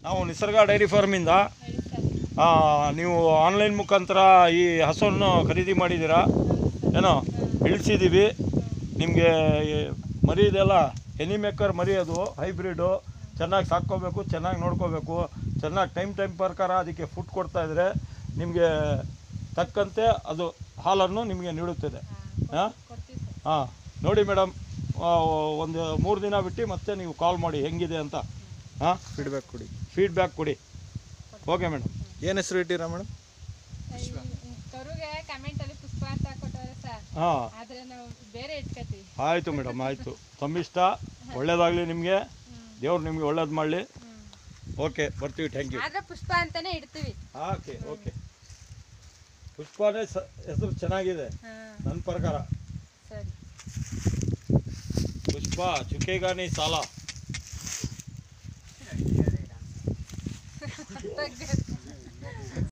ನಾವು ನಿಸರ್ಗ ಡೈರಿ ಫಾರ್ಮಿಂದ ನೀವು ಆನ್ಲೈನ್ ಮುಖಾಂತರ ಈ ಹಸುವನ್ನು ಖರೀದಿ ಮಾಡಿದ್ದೀರಾ ಏನೋ ಇಳಿಸಿದ್ದೀವಿ ನಿಮಗೆ. ಮರಿ ಇದೆಲ್ಲ ಎನಿ ಮೇಕರ್ ಮರಿ, ಅದು ಹೈಬ್ರಿಡು. ಚೆನ್ನಾಗಿ ಸಾಕ್ಕೋಬೇಕು, ಚೆನ್ನಾಗಿ ನೋಡ್ಕೋಬೇಕು, ಚೆನ್ನಾಗಿ ಟೈಮ್ ಪ್ರಕಾರ ಅದಕ್ಕೆ ಫುಡ್ ಕೊಡ್ತಾಯಿದ್ರೆ ನಿಮಗೆ ತಕ್ಕಂತೆ ಅದು ಹಾಲನ್ನು ನಿಮಗೆ ನೀಡುತ್ತದೆ. ಹಾಂ ನೋಡಿ ಮೇಡಮ್, ಒಂದು 3 ದಿನ ಬಿಟ್ಟು ಮತ್ತೆ ನೀವು ಕಾಲ್ ಮಾಡಿ ಹೆಂಗಿದೆ ಅಂತ. ಹಾಂ, ಫೀಡ್ಬ್ಯಾಕ್ ಕೊಡಿ. Okay madam. ಏನು ಹೆಸರು ಇಟ್ಟಿರಾ ಮೇಡಮ್? ಹಾಂ, ಆಯಿತು ಮೇಡಮ್, ಆಯಿತು. ತಮ್ಮಿಷ್ಟ. ಒಳ್ಳೇದಾಗಲಿ ನಿಮಗೆ, ದೇವ್ರು ನಿಮಗೆ ಒಳ್ಳೇದು ಮಾಡಲಿ. ಓಕೆ, ಬರ್ತೀವಿ. Thank you. ಪುಷ್ಪ ಅಂತಾನೆ ಇಡ್ತೀವಿ. ಓಕೆ. ಪುಷ್ಪನೇ ಹೆಸರು ಚೆನ್ನಾಗಿದೆ ನನ್ನ ಪ್ರಕಾರ. ಪುಷ್ಪ ಚುಕ್ಕೆಗಾನಿ ಸಾಲ.